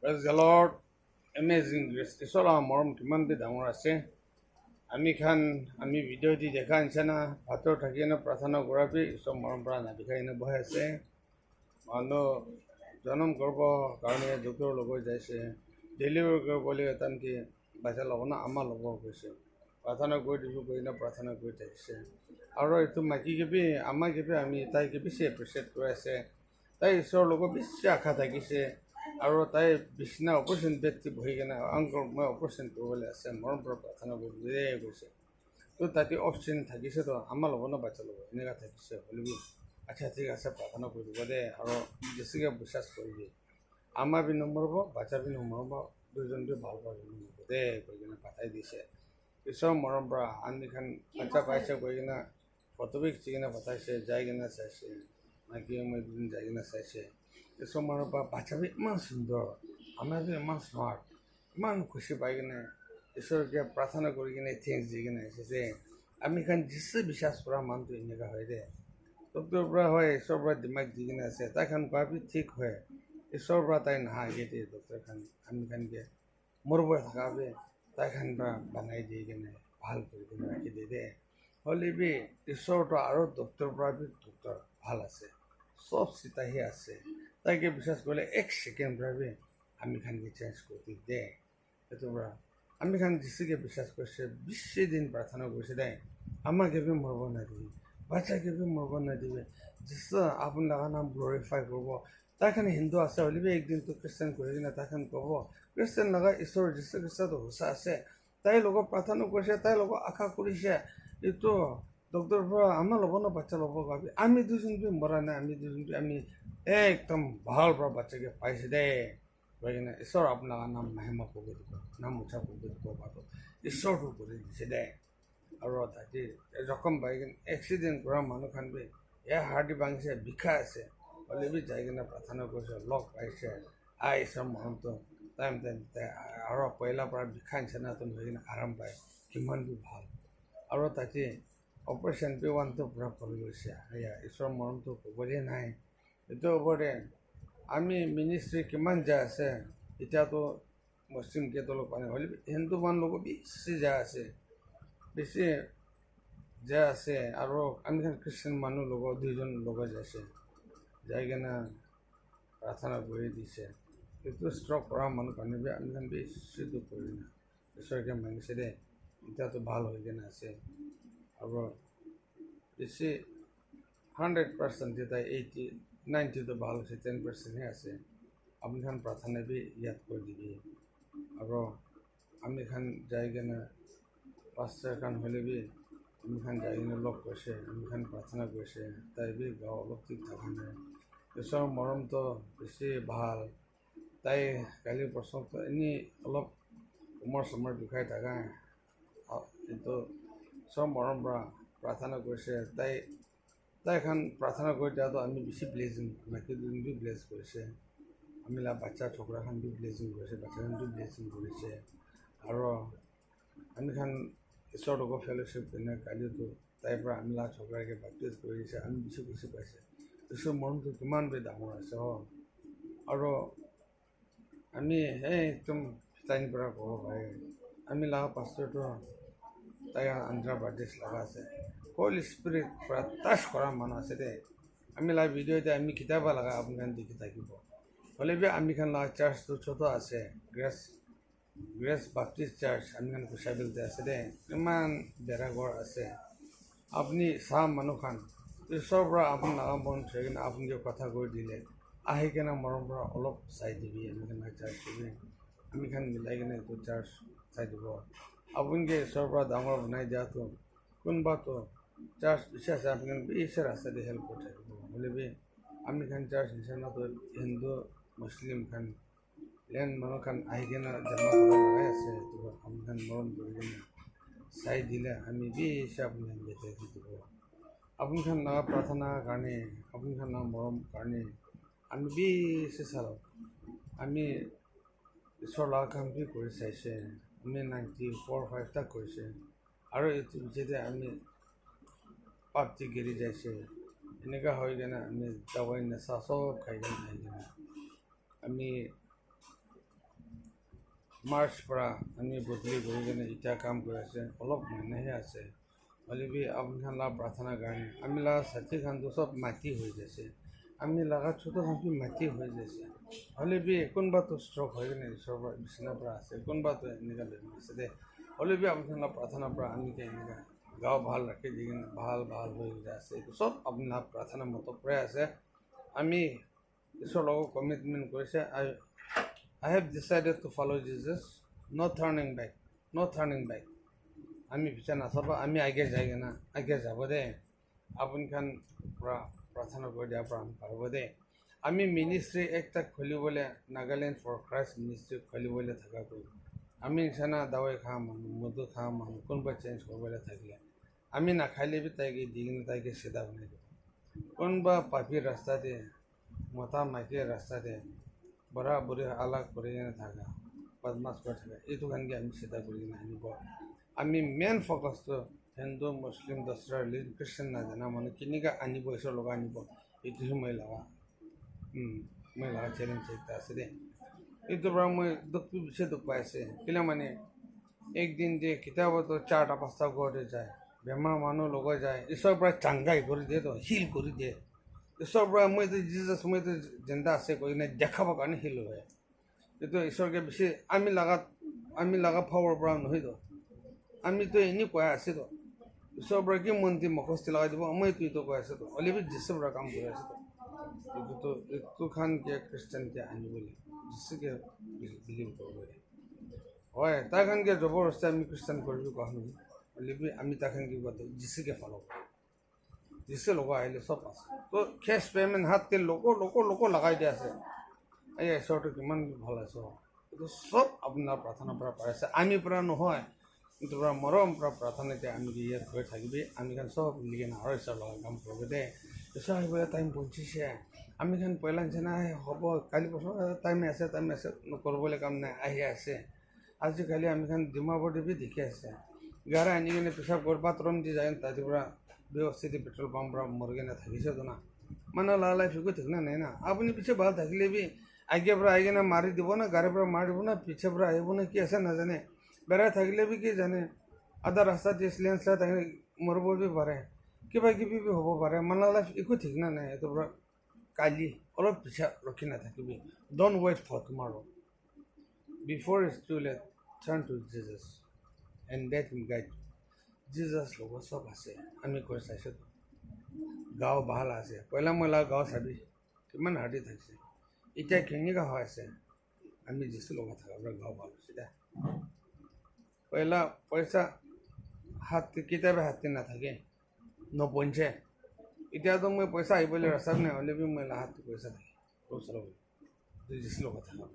Praise the Lord. Amazing grace. Isol morom kiman bi dangor ase. আমি video দি দেখা নিচিনা ভাতৰ থাকি প্ৰাৰ্থনা কৰাবি isol morom পৰা নাবিখাই বহাই আছে মানুহ জনম কৰিব কাৰণে ডক্টৰ লগত যাইছে ডেলিভাৰী কৰিবলৈ এটানকি বাচ্চা ল'ব না আমাৰ ল'ব গৈছে প্ৰাৰ্থনা কৰি দিব কৰি প্ৰাৰ্থনা কৰি থাকিছে আৰু এইটো মাইকী কেবি আমাৰ কেবি আমি তাইকে বেছি এপ্ৰিচিয়েট কৰি আছে তাই ঈশ্বৰৰ লগত বেছি আশা থাকিছে আৰু তাই বিছনা অপাৰেশ্যন বেডটি বহি কিনে আংকল মই অপাৰেশ্যন কৰিবলৈ আছে মৰম পৰা প্ৰাৰ্থনা কৰিবলৈ গৈছে তো তাতে অপশ্যন থাকিছে তো আমাৰ ল'ব না বাচ্চা ল'ব এনেকুৱা থাকিছে হ'লেবি আচ্ছা ঠিক আছে প্ৰাৰ্থনা কৰি দিব দে আৰু বেছিকৈ বিশ্বাস কৰিবি আমাৰ বি নম্বৰ হ'ব বাচ্চা বি নম্বৰ হ'ব দুজন বি ভাল পাব দে কৈ কিনে পাঠাই দিছে ঈশ্বৰৰ মৰম পৰা আনদিখান বাচ্চা পাইছে কৈ কিনে ফটো বি খিচি কিনে পঠাইছে যাই কিনে চাইছে মাইকী মই দুদিন যাই কিনে চাইছে ঈশ্বৰৰ মৰম পৰা বাচ্চা বি ইমান সুন্দৰ আমাৰ বি ইমান স্মাৰ্ট ইমান খুচি পাই কিনে ঈশ্বৰকে প্ৰাৰ্থনা কৰি কিনে থেংকছ দি কিনে আহিছে যে আমি খান যিছে বিশ্বাস কৰা মানুহটো এনেকুৱা হয় দে ডক্টৰৰ পৰা হয় ঈশ্বৰৰ পৰা দিমাগ দি কিনে আছে তাই খান কোৱাবি ঠিক হয় ঈশ্বৰৰ পৰা তাই নাহাগে দে ডক্টৰ খান আমি খানকে মৰব থাকাবে তাই খান পৰা বনাই দি কিনে ভাল কৰি কিনে ৰাখি দিয়ে দেই হ'লে বি ঈশ্বৰটো আৰু ডক্টৰৰ পৰা বি ডক্টৰ ভাল আছে চব চিতাহি আছে তাকে বিশ্বাস কৰিলে এক ছেকেণ্ড পৰা বি আমি খানকে চেঞ্জ কৰি দে সেইটো পৰা আমি খান যিচিকে বিশ্বাস কৰিছে 20 দিন প্ৰাৰ্থনা কৰিছে দে আমাকে বি মৰব নাদিবি বাচ্চাকে বি মৰব নাদিবি যিছ আপুনি লগা নাম গ্লৰিফাই কৰিব তাইখান হিন্দু আছে হ'লে বি একদিনটো খ্ৰীষ্টান কৰি কিনে তাইখান ক'ব খ্ৰীষ্টান লগা ঈশ্বৰ যীশু খ্ৰীষ্টটো সঁচা আছে তাই লগত প্ৰাৰ্থনা কৰিছে তাই লগত আশা কৰিছে এইটো ডক্টৰৰ পৰা আমাৰ ল'ব ন বাচ্চা ল'ব ভাবি আমি দুজন বি মৰা নাই আমি দুজন বি আমি একদম ভাল পৰা বাচ্চাকে পাইছে দে কৈ কিনে ঈশ্বৰ আপোনাৰ নাম মাহিমা কৰিব দিব নাম উঠা কৰিব দিব পাতো ঈশ্বৰটো কৰি দিছে দে আৰু তাতে জখম পাই কিনে এক্সিডেণ্ট কৰা মানুহখন বি হাৰ্ডি ভাঙিছে বিষাই আছে হ'লে বি যাই কিনে প্ৰাৰ্থনা কৰিছে লগ পাইছে ঈশ্বৰ মৰমটো টাইম আৰু পইলাৰ পৰা বিষাই নিচিনাটো হৈ কিনে আৰাম পায় কিমান বি ভাল আৰু তাতে অপাৰেশ্যন পি ওৱানটো পূৰা কৰি গৈছে এয়া ঈশ্বৰৰ মৰমটো ক'বলৈ নাই এইটো ওপৰতে আমি মিনিষ্ট্ৰী কিমান যায় আছে এতিয়াতো মুছলিম কেইটালোক পানে হ'লে হিন্দু মানুহলোকো বেছি যায় আছে বেছি যায় আছে আৰু আমি খ্ৰীষ্টান মানুহ লগত দুইজন লগত যাইছে যাই কিনে প্ৰাৰ্থনা কৰি দিছে এইটো ষ্ট্ৰক কৰা মানুহ কাৰণে বি আমি বেছি দুখ কৰি না ঈশ্বৰকে মাগিছে দে এতিয়াতো ভাল হৈ কিনে আছে আৰু বেছি 100% যেতিয়া 80-90টো ভাল হৈছে 10%হে আছে আপুনি খান প্ৰাৰ্থনা বি ইয়াত কৰি দিবি আৰু আমি খান যাই কিনে পাঁচটা খান হ'লে বি আমি খান যাই কিনে লগ কৰিছে আমি খান প্ৰাৰ্থনা কৰিছে তাই বি গাঁও অলপ ঠিক থকা নাই ঈশ্বৰৰ মৰমটো বেছি ভাল তাই কালি প্ৰশ্নটো এনেই অলপ কোমৰ চমৰ বিষাই থকা এইটো চব মৰম পৰা প্ৰাৰ্থনা কৰিছে তাইখন প্ৰাৰ্থনা কৰি দিয়াটো আমি বেছি ব্লেছিং বাকী দুজন বি ব্লেছ কৰিছে আমি বাচ্চা ছোকৰাখন বি ব্লেছিং কৰিছে বাচ্চাখন বি ব্লেছিং কৰিছে আৰু আমি খান ঈশ্বৰটোক ফেলোশ্বিপ কিনে কালিতো তাইৰ পৰা আমি ছোকৰাকে বাপ্তিজ কৰি দিছে আমি বেছি বেছি পাইছে ঈশ্বৰৰ মৰমটো কিমান বি ডাঙৰ আছে আৰু আমি একদম তাইৰ পৰা ক'ব পাৰে আমি লগা পাষ্টৰটো তাই আন্ধ্ৰা প্ৰদেশ লগা আছে হোলি স্পিৰিট পৰা টাচ কৰা মানুহ আছে দে আমি ভিডিঅ' এতিয়া আমি কিতাবা লগা আপুনি দেখি থাকিব হ'লে বি আমি খান লগা চাৰ্চটো ছোট আছে গ্ৰেছ বাপ্তিষ্ট চাৰ্চ আমি খান কুচাবিলতে আছে দে ইমান বেৰাঘৰ আছে আপুনি চাহ মানুহখন ঈশ্বৰৰ পৰা আপুনি লগা মন থৈ কিনে আপুনি কথা কৈ দিলে আহি কিনে মৰম পৰা অলপ চাই দিবি আমি খান চাৰ্চ দিবি আমি খান মিলাই কিনে এইটো চাৰ্চ চাই দিব আপোনালোকে ঈশ্বৰৰ পৰা ডাঙৰ বনাই দিয়াটো কোনোবাতো চাৰ্চ বিশ্বাস আছে আপুনি বেছি ৰাস্তা দি হেল্প কৰি থাকিব হ'লে বি আমি খান চাৰ্চ নিচিনাটো হিন্দু মুছলিম খান লেন মানুহ খান আহি কিনে জমা কৰিব লগাই আছে সেইটো আমি খান মৰম কৰি কিনে চাই দিলে আমি বেছি আপুনি খান বেটাই থাকিব আপুনি খান লগা প্ৰাৰ্থনাৰ কাৰণে আপুনি খান লগা মৰম কাৰণে আমি বেছি চালোঁ আমি ঈশ্বৰ লগা কাম বি কৰি চাইছে আমি 94-5 কৰিছে আৰু এইটো যেতিয়া আমি পাপটি গেৰি যাইছে এনেকুৱা হৈ কিনে আমি দাৱাই নেচা চব খাই কিনে আহি কিনে আমি মাৰ্চ পৰা আমি বদলি কৰি কিনে এতিয়া কাম কৰি আছে অলপ মানুহে আছে হ'লে বি আপুনি খান লগা প্ৰাৰ্থনাৰ কাৰণে আমি লগা ছাতি খানটো চব মাটি হৈ যাইছে আমি লগা ছোট খানটো মাটি হৈ যাইছে হ'লে বি কোনোবাটো ষ্ট্ৰক হৈ কিনে ঈশ্বৰৰ পৰা বিচনাৰ পৰা আছে কোনোবাটো এনেকুৱা বেমাৰ আছে দে হ'লে বি আপুনি খান প্ৰাৰ্থনাৰ পৰা আমি এনেকুৱা গাঁও ভাল ৰাখি দি কিনে ভাল হৈ আছে এইটো চব আপোনাৰ প্ৰাৰ্থনা মত পৰাই আছে আমি ঈশ্বৰৰ লগত কমিটমেণ্ট কৰিছে I have decided to follow Jesus no turning back আমি পিছে নাচাবা আমি আগে যাই কিনে আগে যাব দে আপুনি খান পৰা প্ৰাৰ্থনা কৰি দিয়াৰ পৰা আমি পাৰিব দে আমি মিনিষ্ট্ৰী একটা খুলিবলৈ নাগালেণ্ড ফৰ ক্ৰাইষ্ট মিনিষ্ট্ৰী খুলিবলৈ থকাটো আমি নিচিনা দাৱাই খোৱা মানুহ মধু খোৱা মানুহ কোনোবা চেঞ্জ কৰিবলৈ থাকিলে আমি নাখালে বি তাইকে দি কিনে তাইকে চিধা বনাই দিব কোনোবা পাপীৰ ৰাস্তাতে মতা মাইকীৰ ৰাস্তাতে বৰা বুঢ়ী আলাগ কৰি কিনে থাকা বদমাছ কৰি থাকা এইটো কাৰণকে আমি চিধা কৰি কিনে আনিব আমি মেইন ফ'কাছটো হিন্দু মুছলিম দচৰা ৰিলিজন খ্ৰীষ্টান নাজানা মানুহ কেনেকৈ আনিব ঈশ্বৰৰ লগত আনিব এইটোহে মই লগা চেলেঞ্জ এটা আছে দেই এইটোৰ পৰা মই দুখটো বেছি দুখ পাই আছে কেলৈ মানে একদিন দিয়ে কিতাবতো 4টা 5টা ঘৰতে যায় বেমাৰ মানুহ লগত যায় ঈশ্বৰৰ পৰা চাংগাই কৰি দিয়ে তো হিল কৰি দিয়ে ঈশ্বৰৰ পৰা মইতো জিজাছ মইতো জিন্দা আছে কৈ কিনে দেখাবৰ কাৰণে হিল হয় কিন্তু ঈশ্বৰকে বেছি আমি লগা পাৱাৰ পৰা নহয়তো আমিতো এনেই কৈ আছেতো ঈশ্বৰৰ পৰা কি মন্ত্ৰী মুখস্থি লগাই দিব মইতো এইটো কৈ আছোতো অলৰেডি যীশুৰ পৰা কাম কৰি আছোতো এইটো খান কিয় খ্ৰীষ্টানকে আনিবলৈ যীশুকে বিলিভ কৰিব হয় তাইখানকে জবৰদস্তি আমি খ্ৰীষ্টান কৰিব কোৱা নহয় অলৰেডি আমি তাইখানকে কোৱা যীশুকে ফ'ল' কৰোঁ যিছে লোক আহিলে চব আছে তো কেছ পে'মেণ্ট হাতকে লোক লগাই দিয়া আছে এই ঈশ্বৰটো কিমান ভাল আছে এইটো চব আপোনাৰ প্ৰাৰ্থনাৰ পৰা পাই আছে আমি পৰা নহয় কিন্তু পৰা মৰম পৰা প্ৰাৰ্থনা এতিয়া আমি ইয়াত হৈ থাকিবি আমি খান চব মিলি কিনে আৰু ঈশ্বৰ লগত কাম কৰিব দে ঈশ্বৰ আহিবলৈ টাইম পঞ্চিছে আমি খান পইলা নিচিনা হ'ব কালি বছৰ টাইম আছে নকৰিবলৈ কাম নাই আহি আছে আজিকালি আমি খান ডিমাপুৰ টিভি দেখি আছে গাড়ী আনি কিনে পেচাব কৰি বাথৰুম দি যায় তাতে পৰা ব্যवस्थিত পেট্ৰল পাম্প পৰা মৰি কিনে থাকিছেতো না মানে লাহে ফিকো ঠিক নাই না আপুনি পিছে ভাল থাকিলে বি আগে পৰা আহি কিনে মাৰি দিব না গাড়ীৰ পৰা মাৰি দিব না পিছে পৰা আহিব না কি আছে নাজানে বেৰাই থাকিলে বি কি জানে আধা ৰাস্তাত লেণ্ডশ্লাইড আহি মৰিব বি পাৰে কিবা কিবি বি হ'ব পাৰে মানে লাইফ একো ঠিক নাই এইটোৰ পৰা কালি অলপ পিছে ৰখি নাথাকিবি don't wait for tomorrow before it's too late turn to Jesus and that will guide Jesus লগত চব আছে আমি কৈ চাইছোঁ গাঁও ভাল আছে পইলা মইলা গাঁও চাবি কিমান হাৰ্দি থাকিছে এতিয়া কেনেকুৱা হৈ আছে আমি যিটো লগত থকা পৰা গাঁও ভাল হৈছে দে পইলা পইচা কেতিয়াবা হাততে নাথাকে নপঞ্চে এতিয়াতো মই পইচা আহিবলৈ ৰাস্তাত নাই হ'লে বি মই হাতত পইচা থাকে যিটো লগত থকা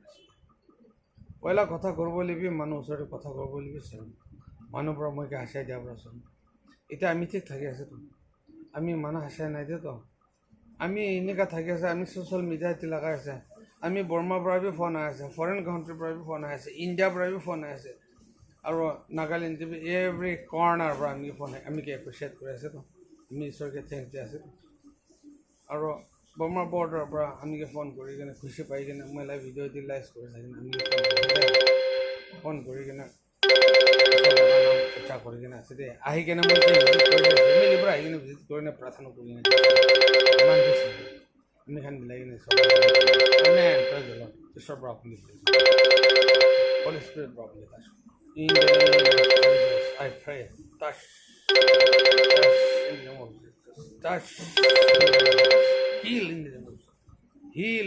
পইলা কথা কৰিব লাগিবি মানুহ ওচৰতে কথা কৰিব লাগিবি চোন মানুহৰ পৰা মই হাঁচাই দিয়াৰ পৰা চোন এতিয়া আমি ঠিক থাকি আছেতো আমি মানুহ হাঁচাই নাই দিয়েতো আমি এনেকুৱা থাকি আছে আমি ছ'চিয়েল মিডিয়াত লগাই আছে আমি বৰ্মাৰ পৰা বি ফোন আহি আছে ফৰেইন কাণ্ট্ৰিৰ পৰা বি ফোন আহি আছে ইণ্ডিয়াৰ পৰা বি ফোন আহি আছে আৰু নাগালেণ্ড টিভি এভৰি কৰ্ণাৰ পৰা আমি এপ্ৰিচিয়েট কৰি আছেতো আমি ঈশ্বৰকে থেংক দি আছেতো আৰু বৰ্মাৰ বৰ্ডাৰৰ পৰা আমি ফোন কৰি কিনে খুচি পাই কিনে মই লাইভ ভিডিঅ' দি লাইভ কৰি থাকি আমি ফোন কৰি কিনে ইচ্ছা কৰি কিনে আছে দেই আহি কিনে মই ফেমিলিৰ পৰা আহি কিনে ভিজিট কৰি কিনে প্ৰাৰ্থনা কৰি কিনে আমি খান মিলাই কিনে ঈশ্বৰৰ পৰা আপুনি Holy Spirit brought me touch. In the name of Jesus, I pray. Touch. In the name of Jesus. Touch. Heal in the name of Jesus. Heal.